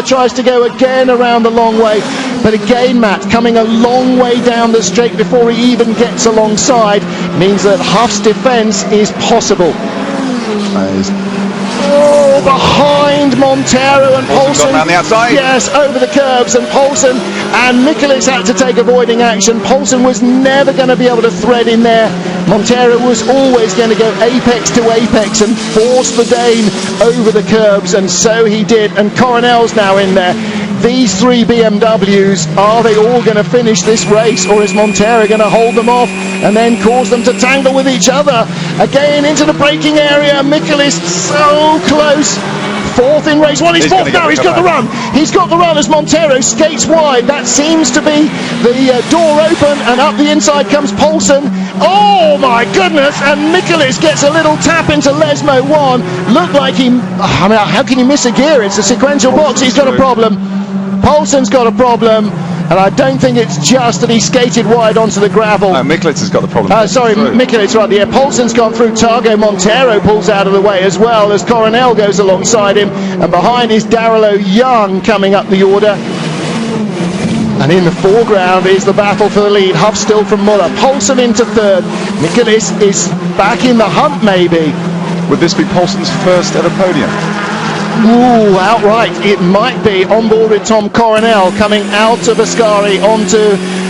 Tries to go again around the long way, but again, Matt, coming a long way down the straight before he even gets alongside means that Huff's defence is possible. Behind Montero and Poulsen. Around the outside. Yes, over the curbs, and Poulsen and Michaelis had to take avoiding action. Poulsen was never going to be able to thread in there. Montero was always going to go apex to apex and force the Dane over the curbs, and so he did. And Coronel's now in there. These three BMWs, are they all going to finish this race, or is Montero going to hold them off and then cause them to tangle with each other? Again into the braking area, Michaelis so close. Fourth in race one, he's fourth now, he's got the run. He's got the run as Montero skates wide. That seems to be the door open, and up the inside comes Poulsen. Oh my goodness, and Michaelis gets a little tap into Lesmo 1. Looked like he, I mean, how can he miss a gear? It's a sequential box, he's got a problem. Poulsen's got a problem, and I don't think it's just that he skated wide onto the gravel. No, Michaelis has got the problem. Sorry, Michaelis, right, yeah. Poulsen's gone through Targo. Montero pulls out of the way as well as Coronel goes alongside him, and behind is Darrell Young coming up the order. And in the foreground is the battle for the lead. Huff still from Muller. Poulsen into third. Michaelis is back in the hunt, maybe. Would this be Poulsen's first ever podium? Ooh, outright. It might be. On board with Tom Coronel coming out of Ascari onto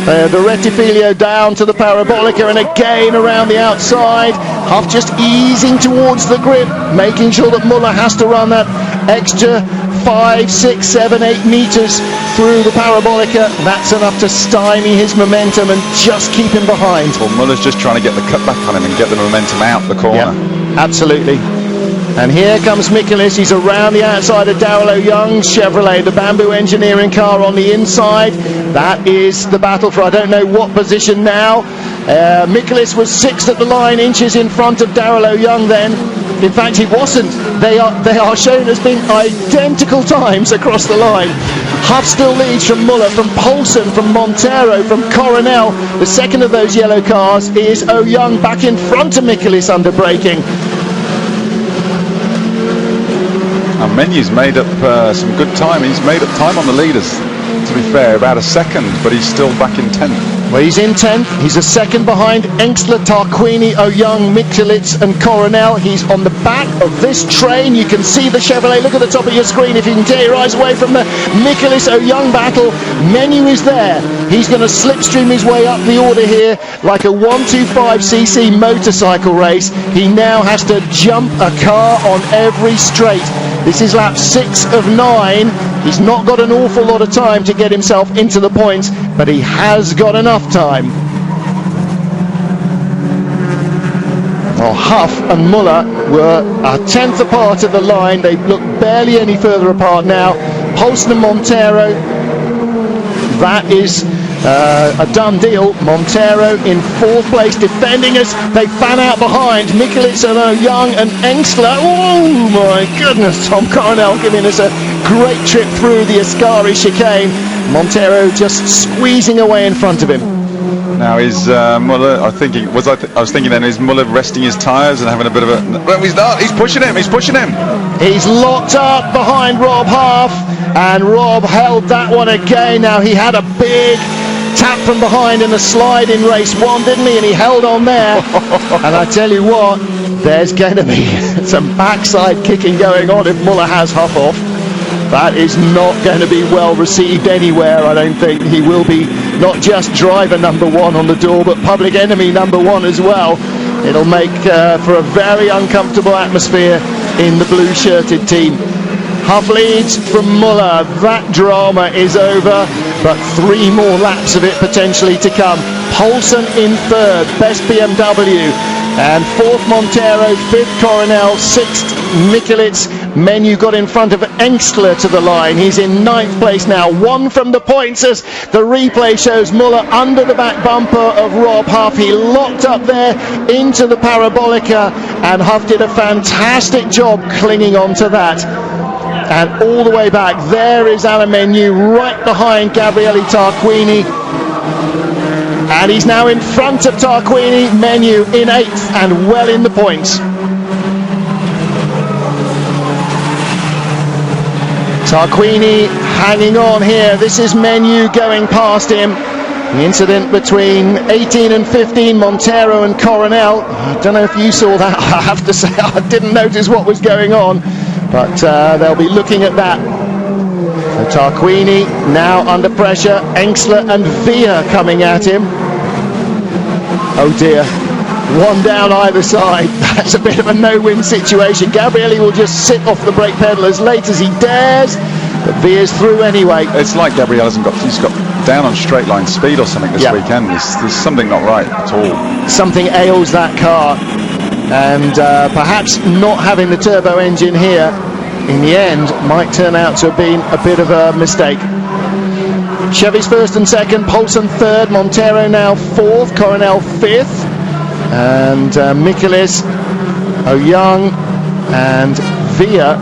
the Rettifilio down to the Parabolica, and again around the outside. Huff just easing towards the grip, making sure that Muller has to run that extra 5, 6, 7, 8 meters through the Parabolica. That's enough to stymie his momentum and just keep him behind. Well, Muller's just trying to get the cut back on him and get the momentum out the corner. Yeah, absolutely. And here comes Michaelis. He's around the outside of Darrell Young's Chevrolet, the Bamboo engineering car on the inside. That is the battle for I don't know what position now. Michaelis was 6th at the line, inches in front of Darrell Young then. In fact, he wasn't. They are shown as being identical times across the line. Huff still leads from Muller, from Poulsen, from Montero, from Coronel. The second of those yellow cars is Young back in front of Michaelis under braking. And Menu's made up some good time. He's made up time on the leaders, to be fair, about a second, but he's still back in 10th. Well, he's in 10th. He's a second behind Engstler, Tarquini, Young, Michaelis and Coronel. He's on the back of this train. You can see the Chevrolet. Look at the top of your screen if you can get your eyes away from the Michaelis Young battle. Menu is there. He's going to slipstream his way up the order here like a 125cc motorcycle race. He now has to jump a car on every straight. This is lap 6 of 9. He's not got an awful lot of time to get himself into the points, but he has got enough time. Well, Huff and Muller were a 10th apart at the line. They look barely any further apart now. Poulsen and Montero, that is a done deal. Montero in 4th place defending us. They fan out behind Michaelis and Young and Engstler. Oh my goodness, Tom Coronel giving us a great trip through the Ascari chicane. Montero just squeezing away in front of him. Now is Muller, I was thinking then, is Muller resting his tyres and having a bit of a... Well, he's not, he's pushing him. He's locked up behind Rob Huff, and Rob held that one again. Now he had a big tap from behind in the slide in race 1, didn't he? And he held on there. And I tell you what, there's going to be some backside kicking going on if Muller has Huff off. That is not going to be well received anywhere, I don't think. He will be not just driver number 1 on the door, but public enemy number 1 as well. It'll make for a very uncomfortable atmosphere in the blue-shirted team. Huff leads from Muller. That drama is over, but 3 more laps of it potentially to come. Poulsen in 3rd, best BMW. And 4th Montero, 5th Coronel, 6th Michaelis. Menu got in front of Engstler to the line. He's in 9th place now, 1 from the points as the replay shows Muller under the back bumper of Rob Huff. He locked up there into the Parabolica, and Huff did a fantastic job clinging on to that. And all the way back, there is Alain Menu right behind Gabriele Tarquini. And he's now in front of Tarquini. Menu in 8th and well in the points. Tarquini hanging on here. This is Menu going past him. The incident between 18 and 15, Montero and Coronel. I don't know if you saw that. I have to say I didn't notice what was going on, but they'll be looking at that. So Tarquini now under pressure. Engsler and Via coming at him. Oh dear. One down either side. That's a bit of a no-win situation. Gabrielli will just sit off the brake pedal as late as he dares, but Via's through anyway. It's like Gabriel he's got down on straight line speed or something this weekend. There's something not right at all. Something ails that car, and perhaps not having the turbo engine here in the end might turn out to have been a bit of a mistake. Chevy's first and second, Poulsen third, Montero now fourth, Coronel fifth, and Michaelis, O'Young and Via.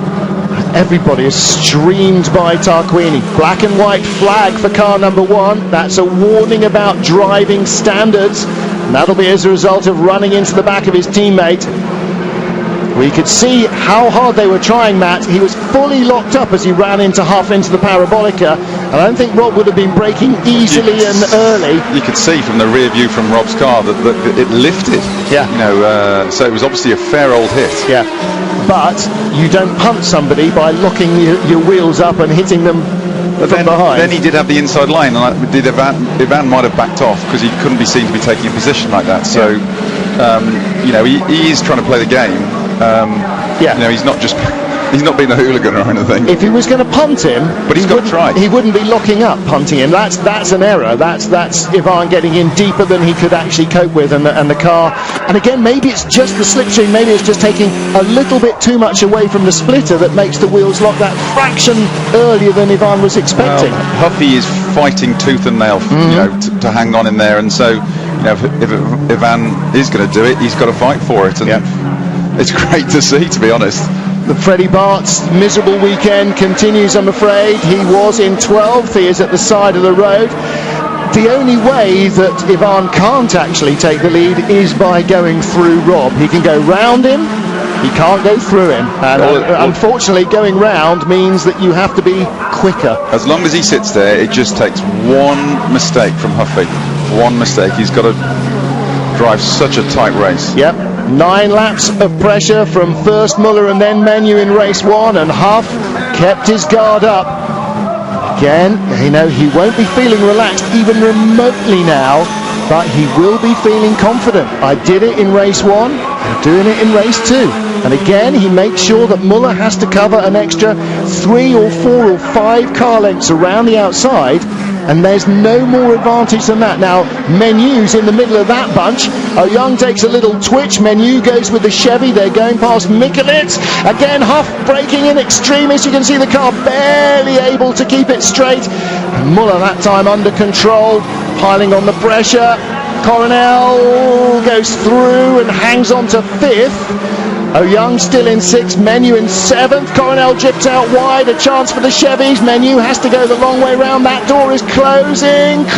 Everybody is streamed by Tarquini. Black and white flag for car number one. That's a warning about driving standards, and that'll be as a result of running into the back of his teammate. We could see how hard they were trying, Matt. He was fully locked up as he ran into the parabolica, and I don't think Rob would have been braking easily and early. You could see from the rear view from Rob's car that it lifted. Yeah. You know, so it was obviously a fair old hit. Yeah. But you don't punt somebody by locking your wheels up and hitting them from behind. Then he did have the inside line, and Ivan might have backed off because he couldn't be seen to be taking a position like that. So, you know, he is trying to play the game. You know, he's not being a hooligan or anything. If he was going to punt him, but he's got to try. He wouldn't be locking up punting him. That's an error. That's Ivan getting in deeper than he could actually cope with, and the car. And again, maybe it's just the slipstream. Maybe it's just taking a little bit too much away from the splitter that makes the wheels lock that fraction earlier than Ivan was expecting. Well, Huffy is fighting tooth and nail, you know, to hang on in there, and so you know, if Ivan is going to do it, he's got to fight for it, and it's great to see, to be honest. The Freddie Bart's miserable weekend continues, I'm afraid. He was in 12th. He is at the side of the road. The only way that Ivan can't actually take the lead is by going through Rob. He can go round him, he can't go through him. And unfortunately, going round means that you have to be quicker. As long as he sits there, it just takes one mistake from Huffy. One mistake. He's got to drive such a tight race. Yep. 9 laps of pressure from first Muller and then Menu in race one, and Huff kept his guard up. Again, you know, he won't be feeling relaxed even remotely now, but he will be feeling confident. I did it in race one, I'm doing it in race two. And again, he makes sure that Muller has to cover an extra 3 or 4 or 5 car lengths around the outside, and there's no more advantage than that. Now, Menu's in the middle of that bunch. O'Young takes a little twitch. Menu goes with the Chevy. They're going past Michaelis. Again, Huff braking in extremis. You can see the car barely able to keep it straight. Muller that time under control, piling on the pressure. Coronel goes through and hangs on to 5th. O'Young still in 6th, Menu in 7th. Coronel drips out wide, a chance for the Chevys. Menu has to go the long way round. That door is closing.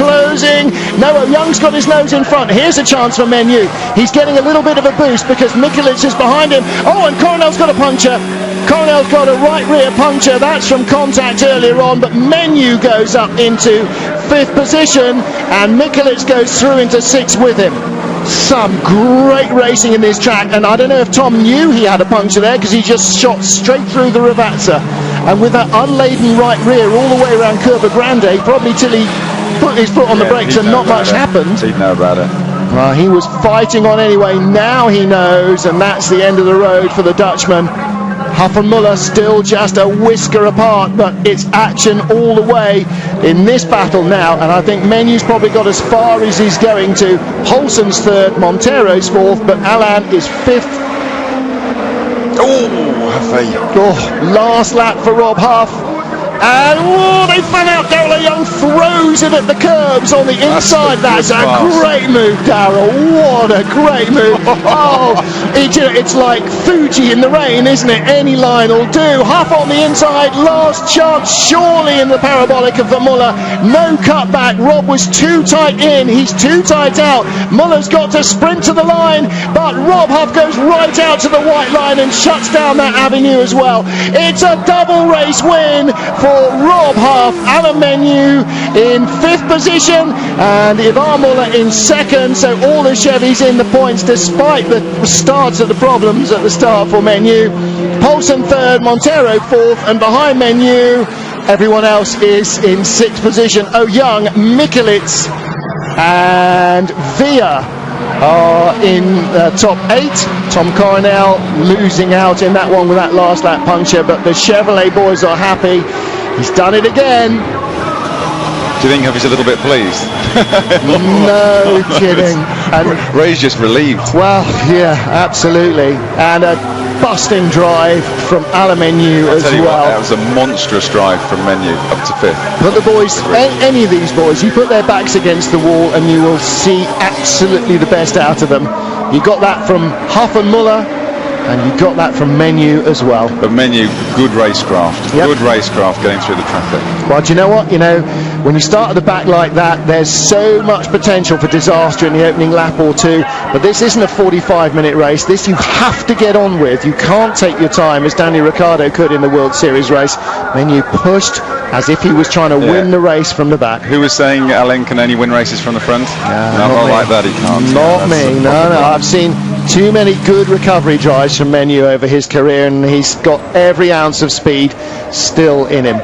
No, O'Young's got his nose in front. Here's a chance for Menu. He's getting a little bit of a boost because Michaelis is behind him. Oh, and Coronel's got a puncture. Coronel's got a right rear puncture. That's from contact earlier on, but Menu goes up into 5th position, and Michaelis goes through into 6th with him. Some great racing in this track, and I don't know if Tom knew he had a puncture there because he just shot straight through the Ravazza, and with that unladen right rear all the way around Curva Grande, probably till he put his foot on the brakes and not much happened. He'd know about it. Well, he was fighting on anyway. Now he knows, and that's the end of the road for the Dutchman. Huff and Muller still just a whisker apart, but it's action all the way in this battle now, and I think Menu's probably got as far as he's going to. Poulsen's 3rd, Montero's 4th, but Alain is 5th. Oh, Huffy. Oh, last lap for Rob Huff, and they fan out Dole Muller Young throws it at the curbs on the inside. That's a great move, Darrell. What a great move. Oh, it's like Fuji in the rain, isn't it? Any line will do. Huff on the inside, last chance surely in the parabolic of the Muller. No cutback. Rob was too tight in, he's too tight out. Muller's got to sprint to the line, but Rob Huff goes right out to the white line and shuts down that avenue as well. It's a double race win for Rob Huff. Alan Menu in 5th position and Ivan Muller in 2nd, so all the Chevys in the points despite the starts of the problems at the start for Menu. Paulson 3rd, Montero 4th, and behind Menu everyone else is in 6th position. Oh Young, Mikulits and Via are in top 8. Tom Coronel losing out in that one with that last lap puncture, but the Chevrolet boys are happy. He's done it again. Do you think Huff is a little bit pleased? No kidding. And Ray's just relieved. Well, yeah, absolutely. And a busting drive from Alan Menu as well. That was a monstrous drive from Menu up to 5th. But the boys, any of these boys, you put their backs against the wall and you will see absolutely the best out of them. You got that from Huff and Muller, and you got that from Menu as well. But Menu, good racecraft. Yep. Good racecraft going through the traffic. Well, do you know what? You know, when you start at the back like that, there's so much potential for disaster in the opening lap or two. But this isn't a 45-minute race. This you have to get on with. You can't take your time, as Danny Ricciardo could in the World Series race. Menu pushed as if he was trying to win the race from the back. Who was saying Alain can only win races from the front? Not like that, he can't. Not me. No. I've seen too many good recovery drives from Menu over his career, and he's got every ounce of speed still in him.